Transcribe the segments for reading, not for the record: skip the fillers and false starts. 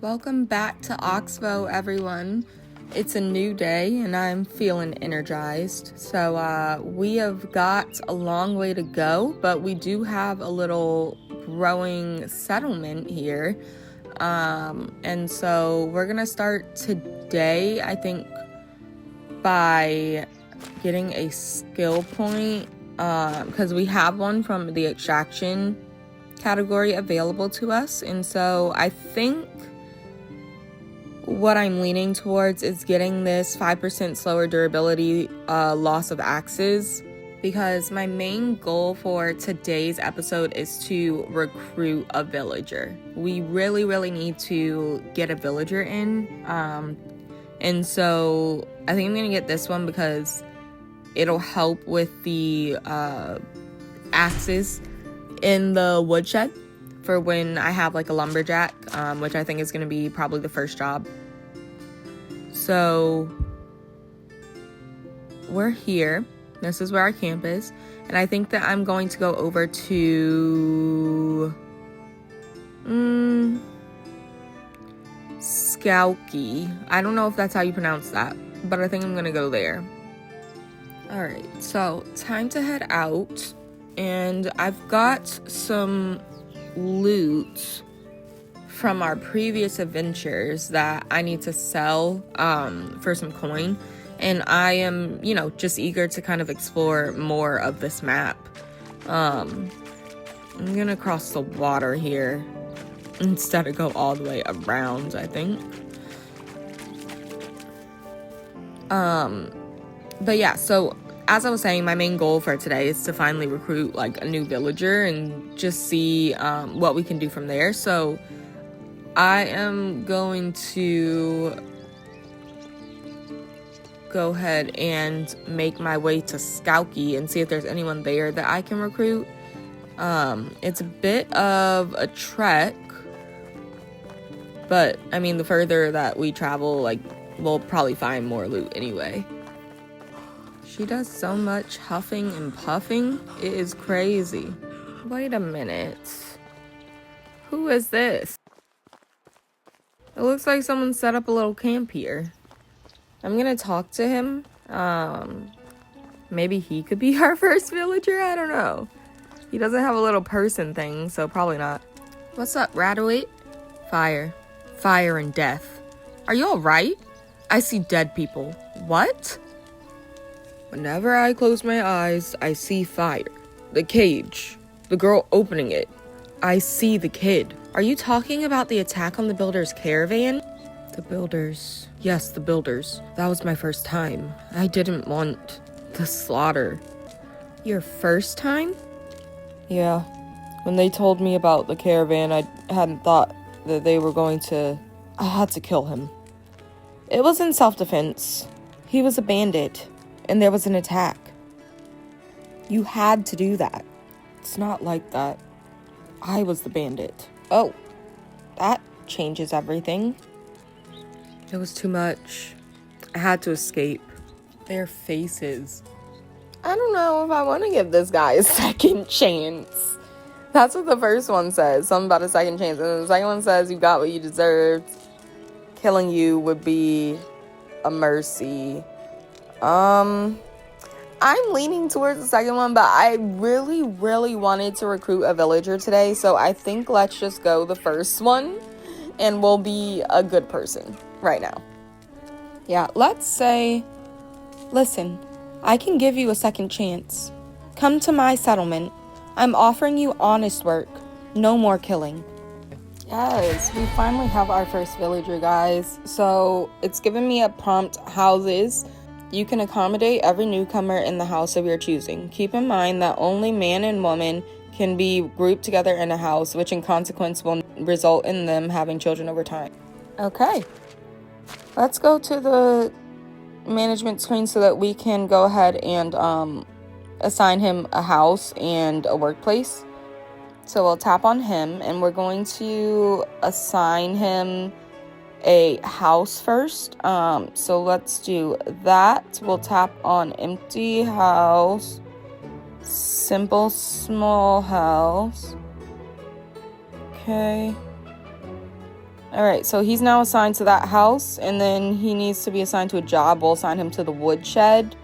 Welcome back to Oxbow, everyone. It's a new day and I'm feeling energized. So we have got a long way to go, but we do have a little growing settlement here. And so we're going to start today, I think, by getting a skill point, because we have one from the extraction category available to us. And so I think what I'm leaning towards is getting this 5% slower durability loss of axes, because my main goal for today's episode is to recruit a villager. We really need to get a villager in, and so I think I'm gonna get this one because it'll help with the axes in the woodshed for when I have like a lumberjack, which I think is going to be probably the first job. So we're here. This is where our camp is. And I think that I'm going to go over to Skowky. I don't know if that's how you pronounce that, but I think I'm going to go there. Alright, so time to head out. And I've got some loot from our previous adventures that I need to sell for some coin. And I am, just eager to kind of explore more of this map. I'm gonna cross the water here instead of go all the way around, I think. But yeah, so as I was saying, my main goal for today is to finally recruit like a new villager and just see what we can do from there. So I am going to go ahead and make my way to Skowky and see if there's anyone there that I can recruit. It's a bit of a trek, but I mean, the further that we travel, like, we'll probably find more loot anyway. She does so much huffing and puffing. It is crazy. Wait a minute. Who is this? It looks like someone set up a little camp here. I'm gonna talk to him. Maybe he could be our first villager? I don't know. He doesn't have a little person thing, so probably not. What's up, Radowit? Fire. Fire and death. Are you alright? I see dead people. What? Whenever I close my eyes, I see fire. The cage. The girl opening it. I see the kid. Are you talking about the attack on the builder's caravan? The builders. Yes, the builders. That was my first time. I didn't want the slaughter. Your first time? Yeah. When they told me about the caravan, I hadn't thought that they were going to... I had to kill him. It was in self-defense. He was a bandit. And there was an attack. You had to do that. It's not like that. I was the bandit. Oh, that changes everything. It was too much. I had to escape. Their faces. I don't know if I want to give this guy a second chance. That's what the first one says. Something about a second chance. And then the second one says you got what you deserved. Killing you would be a mercy. I'm leaning towards the second one, but I really wanted to recruit a villager today, so I think let's just go the first one, and we'll be a good person right now. Yeah, let's say, listen, I can give you a second chance. Come to my settlement. I'm offering you honest work. No more killing. Yes, we finally have our first villager, guys. So it's given me a prompt, houses. You can accommodate every newcomer in the house of your choosing. Keep in mind that only man and woman can be grouped together in a house, which in consequence will result in them having children over time. Okay. Let's go to the management screen so that we can go ahead and assign him a house and a workplace. So we'll tap on him and we're going to assign him a house first. So let's do that. We'll tap on empty house, simple small house. Okay. All right, so he's now assigned to that house, and then he needs to be assigned to a job. We'll assign him to the woodshed.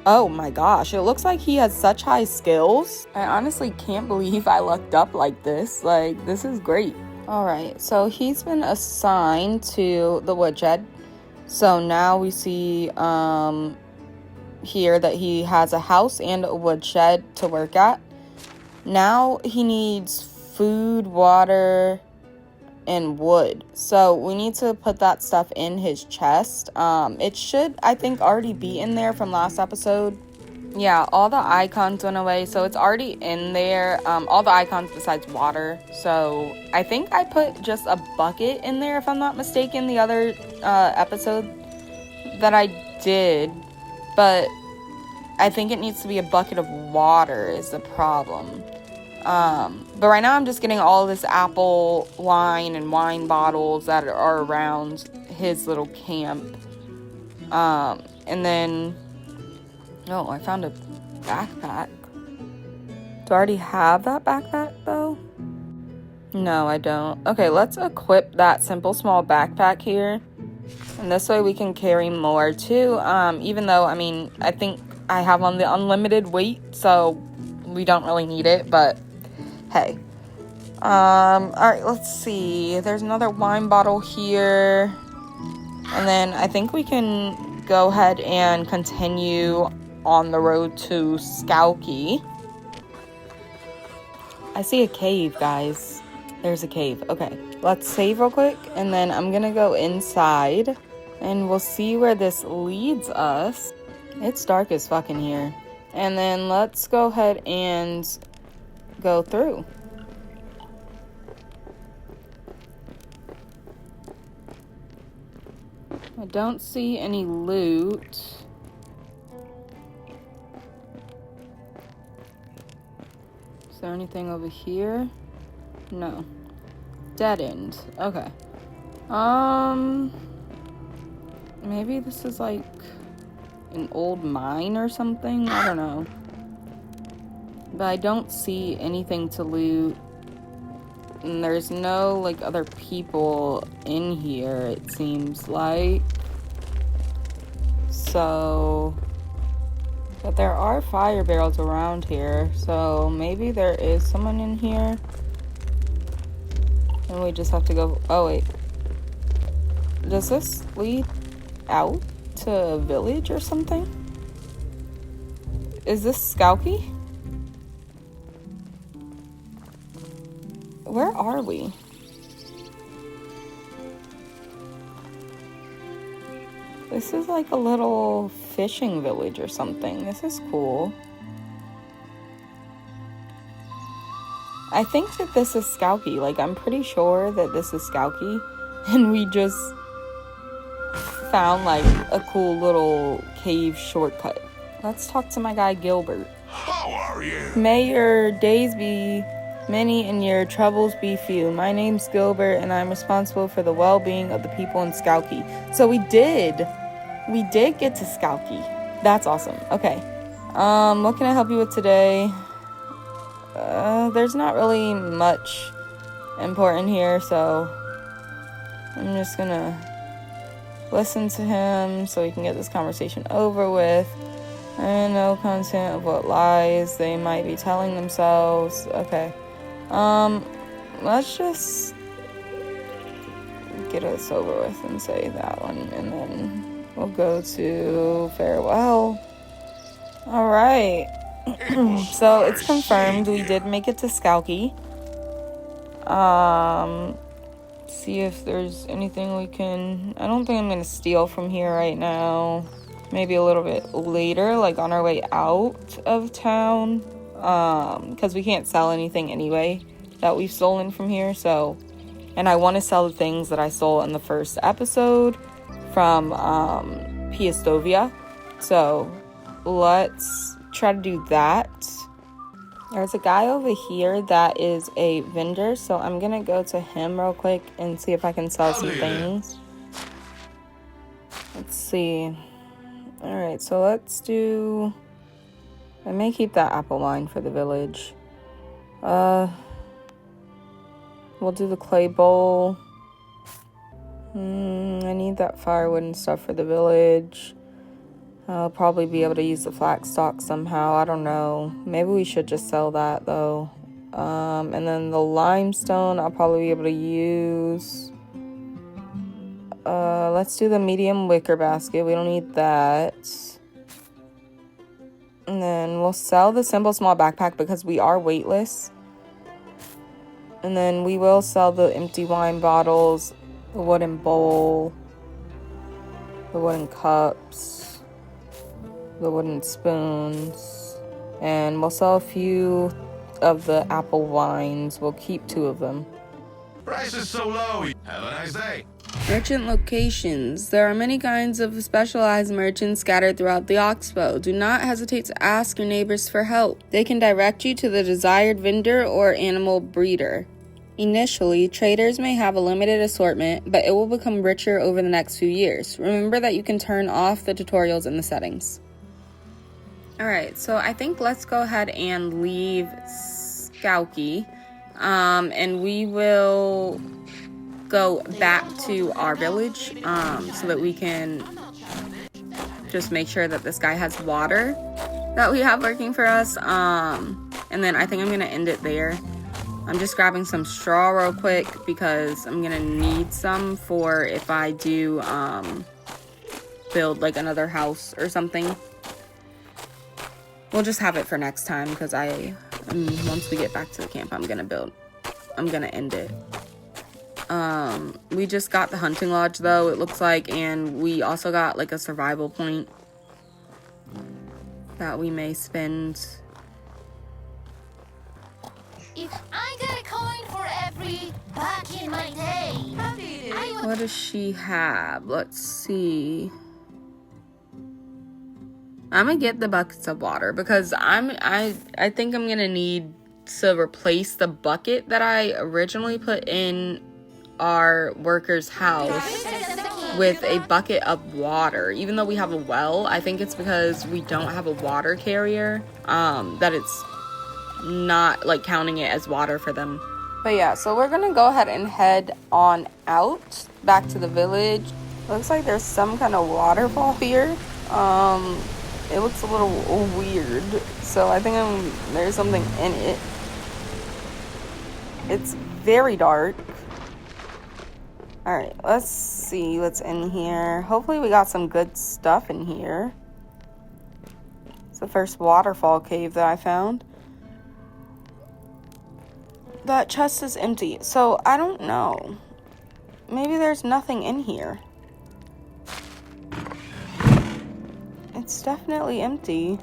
Oh my gosh, it looks like he has such high skills. I honestly can't believe I lucked up like this. Like, this is great. All right, so he's been assigned to the woodshed. So now we see here that he has a house and a woodshed to work at. Now he needs food, water, and wood. So we need to put that stuff in his chest. It should, I think, already be in there from last episode. Yeah, all the icons went away, so it's already in there. All the icons besides water. So I think I put just a bucket in there, if I'm not mistaken, the other episode that I did. But I think it needs to be a bucket of water is the problem. But right now I'm just getting all this apple wine and wine bottles that are around his little camp. And then, oh, I found a backpack. Do I already have that backpack though? No, I don't. Okay, let's equip that simple small backpack here. And this way we can carry more too. Even though, I mean, I think I have on the unlimited weight, so we don't really need it, but hey. Alright, let's see. There's another wine bottle here. And then I think we can go ahead and continue on the road to Skowkie. I see a cave, guys. There's a cave. Okay, let's save real quick, and then I'm gonna go inside, and we'll see where this leads us. It's dark as fuck in here. And then let's go ahead and go through. I don't see any loot. Is there anything over here? No. Dead end. Okay. Maybe this is like an old mine or something? I don't know. But I don't see anything to loot. And there's no, like, other people in here, it seems like. So, but there are fire barrels around here. So maybe there is someone in here. And we just have to go, oh wait. Does this lead out to a village or something? Is this Skowkie? Where are we? This is like a little fishing village or something. This is cool. I think that this is Skowkie. Like, I'm pretty sure that this is Skowkie. And we just found like a cool little cave shortcut. Let's talk to my guy Gilbert. How are you? May your days be many and your troubles be few. My name's Gilbert and I'm responsible for the well-being of the people in Skowkie. So we did get to Skowkie. That's awesome. Okay. What can I help you with today? There's not really much important here, so I'm just gonna listen to him so we can get this conversation over with. I know content of what lies they might be telling themselves. Okay. Let's just get us over with and say that one, and then we'll go to farewell. All right. So it's confirmed we did make it to Skowkie. See if there's anything we can. I don't think I'm gonna steal from here right now. Maybe a little bit later, like on our way out of town. Because we can't sell anything anyway that we've stolen from here. So, and I want to sell the things that I stole in the first episode from Piastovia. So let's try to do that. There's a guy over here that is a vendor, so I'm gonna go to him real quick and see if I can sell some things. Let's see. Alright, so let's do... I may keep that apple wine for the village. We'll do the clay bowl. I need that firewood and stuff for the village. I'll probably be able to use the flax stock somehow. I don't know. Maybe we should just sell that, though. And then the limestone I'll probably be able to use. Let's do the medium wicker basket. We don't need that. And then we'll sell the simple small backpack because we are weightless. And then we will sell the empty wine bottles, the wooden bowl, the wooden cups, the wooden spoons, and we'll sell a few of the apple wines. We'll keep 2 of them. Price is so low. Have a nice day. Merchant locations. There are many kinds of specialized merchants scattered throughout the Oxbow. Do not hesitate to ask your neighbors for help. They can direct you to the desired vendor or animal breeder. Initially, traders may have a limited assortment, but it will become richer over the next few years. Remember that you can turn off the tutorials in the settings. Alright, so I think let's go ahead and leave Skowkie, and we will go back to our village, so that we can just make sure that this guy has water that we have working for us, and then I think I'm going to end it there. I'm just grabbing some straw real quick because I'm gonna need some for if I do build like another house or something. We'll just have it for next time because once we get back to the camp, I'm gonna end it. We just got the hunting lodge though, it looks like, and we also got like a survival point that we may spend. If I got a coin for every back in my day, What does she have? Let's see. I'm gonna get the buckets of water because I think I'm gonna need to replace the bucket that I originally put in our worker's house with a bucket of water. Even though we have a well, I think it's because we don't have a water carrier, that it's not like counting it as water for them. But yeah, so we're gonna go ahead and head on out back to the village. Looks like there's some kind of waterfall here. It looks a little weird, so I think there's something in it. It's very dark. Alright, let's see what's in here. Hopefully we got some good stuff in here. It's the first waterfall cave that I found. That chest is empty, so I don't know. Maybe there's nothing in here. It's definitely empty.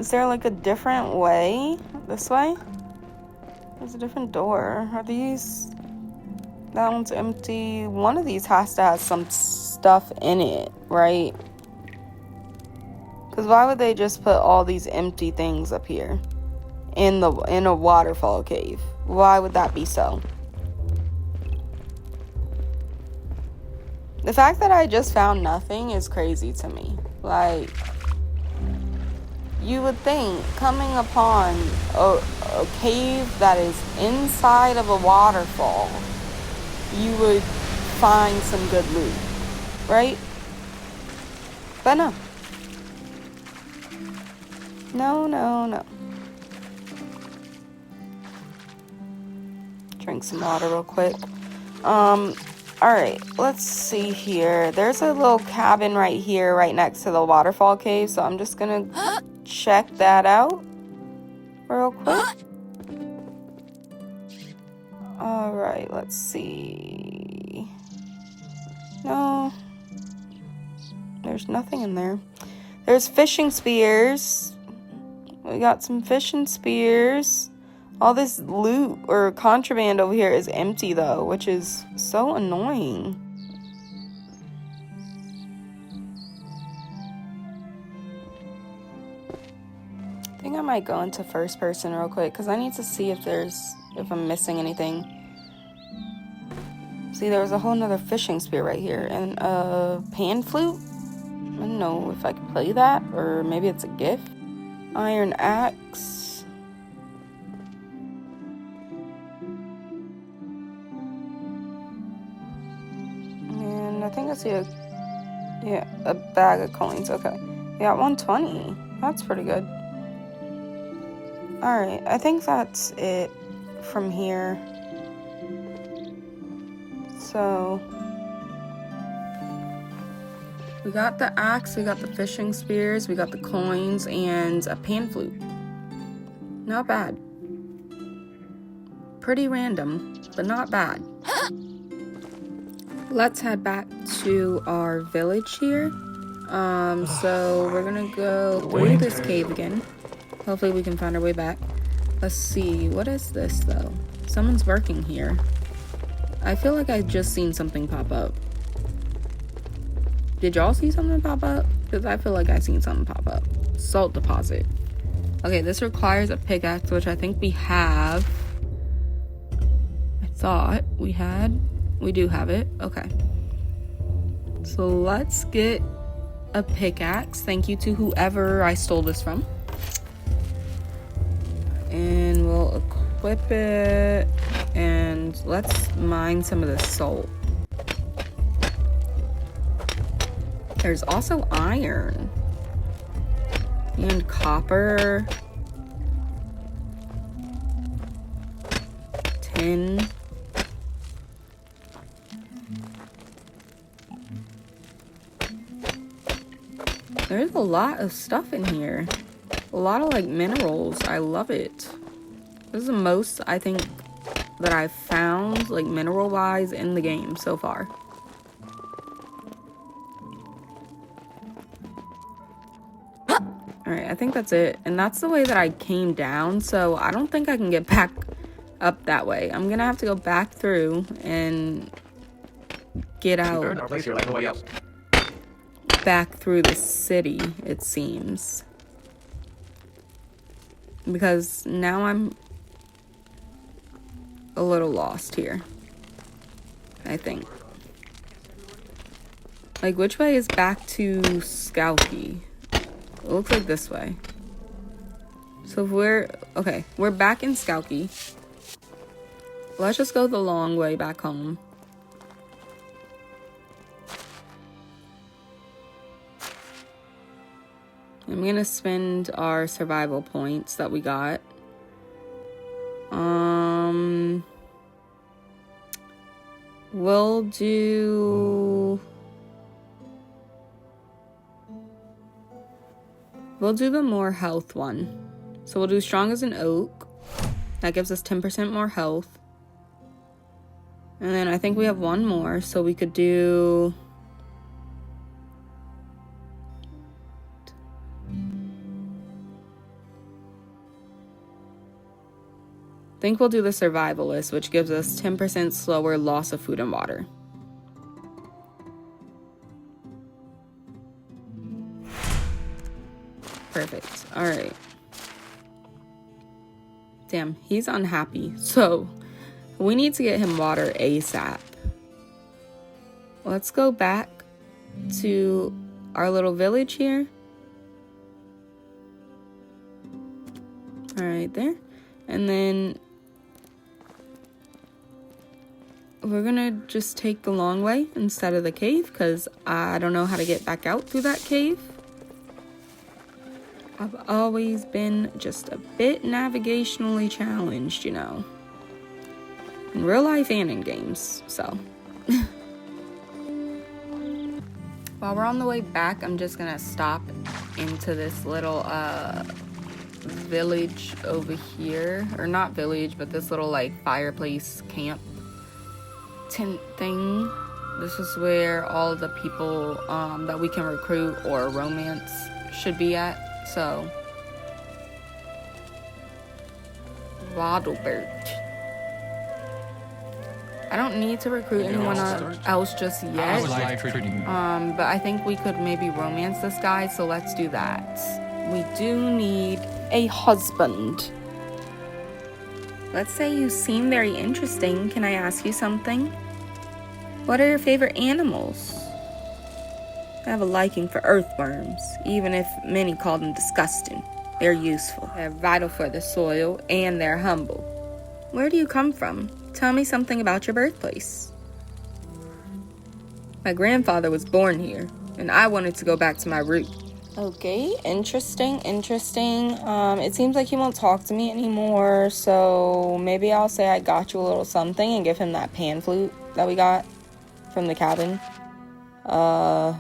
Is there like a different way? This way? There's a different door. Are these... That one's empty. One of these has to have some stuff in it, right? Because why would they just put all these empty things up here? In a waterfall cave. Why would that be so? The fact that I just found nothing is crazy to me. Like, you would think coming upon a cave that is inside of a waterfall, you would find some good loot, right? But no. No. Drink some water real quick. Alright, let's see here. There's a little cabin right here, right next to the waterfall cave, so I'm just gonna check that out real quick. Alright, let's see. No. There's nothing in there. There's fishing spears. We got some fishing spears. All this loot or contraband over here is empty though, which is so annoying. I think I might go into first person real quick because I need to see if I'm missing anything. See, there was a whole nother fishing spear right here and a pan flute. I don't know if I can play that or maybe it's a gift. Iron axe. think I see a bag of coins. Okay. We got 120. That's pretty good. Alright, I think that's it from here. So, we got the axe, we got the fishing spears, we got the coins, and a pan flute. Not bad. Pretty random, but not bad. Let's head back to our village here. So we're gonna go through this cave again. Hopefully we can find our way back. Let's see, what is this though? Someone's working here. I feel like I just seen something pop up. Did y'all see something pop up? Because I feel like I seen something pop up. Salt deposit. Okay, this requires a pickaxe, which I think we have. I thought we had. We do have it. Okay. So let's get a pickaxe. Thank you to whoever I stole this from. And we'll equip it. And let's mine some of the salt. There's also iron. And copper. Tin. There's a lot of stuff in here. A lot of like minerals. I love it. This is the most I think that I've found like mineral wise in the game so far. Alright, I think that's it. And that's the way that I came down, so I don't think I can get back up that way. I'm gonna have to go back through and get out. Earned our place here like nobody else. Back through the city, it seems. Because now I'm a little lost here, I think. Like, which way is back to Skalky? It looks like this way. So if we're back in Skalky. Let's just go the long way back home. I'm gonna spend our survival points that we got. We'll do the more health one. So we'll do strong as an oak. That gives us 10% more health. And then I think we have one more, so we could do I think we'll do the survivalist, which gives us 10% slower loss of food and water. Perfect. All right. Damn, he's unhappy. So we need to get him water ASAP. Let's go back to our little village here. All right, there. And then we're gonna just take the long way instead of the cave because I don't know how to get back out through that cave. I've always been just a bit navigationally challenged, you know. In real life and in games, so. While we're on the way back, I'm just gonna stop into this little village over here. Or not village, but this little like fireplace camp tent thing. This is where all the people that we can recruit or romance should be at. So, Wadelbert. I don't need to recruit anyone else just yet. But I think we could maybe romance this guy, so let's do that. We do need a husband. Let's say you seem very interesting. Can I ask you something? What are your favorite animals? I have a liking for earthworms, even if many call them disgusting. They're useful. They're vital for the soil, and they're humble. Where do you come from? Tell me something about your birthplace. My grandfather was born here, and I wanted to go back to my root. Okay, interesting. It seems like he won't talk to me anymore, so maybe I'll say I got you a little something and give him that pan flute that we got from the cabin. There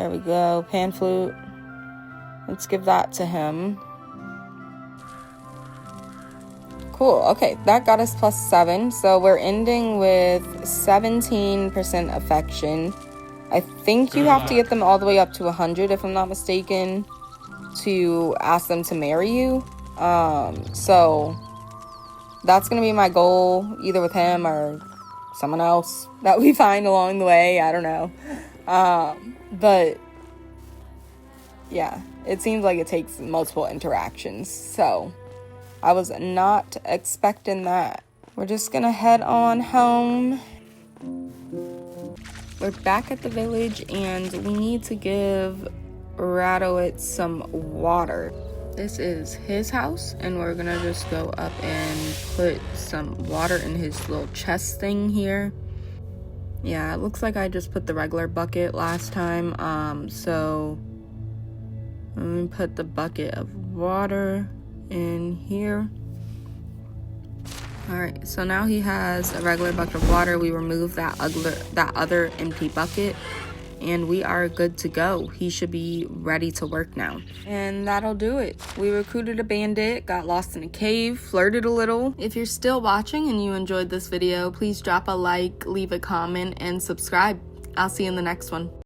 we go, pan flute. Let's give that to him. Cool, okay, that got us +7, so we're ending with 17% affection. I think you have to get them all the way up to 100, if I'm not mistaken, to ask them to marry you. So that's gonna be my goal, either with him or someone else that we find along the way. I don't know. But yeah, it seems like it takes multiple interactions, so I was not expecting that. We're just gonna head on home. We're back at the village and we need to give Radowitz some water. This is his house and we're gonna just go up and put some water in his little chest thing here. Yeah, it looks like I just put the regular bucket last time. So let me put the bucket of water in here. Alright, so now he has a regular bucket of water. We remove that other empty bucket and we are good to go. He should be ready to work now. And that'll do it. We recruited a bandit, got lost in a cave, flirted a little. If you're still watching and you enjoyed this video, please drop a like, leave a comment, and subscribe. I'll see you in the next one.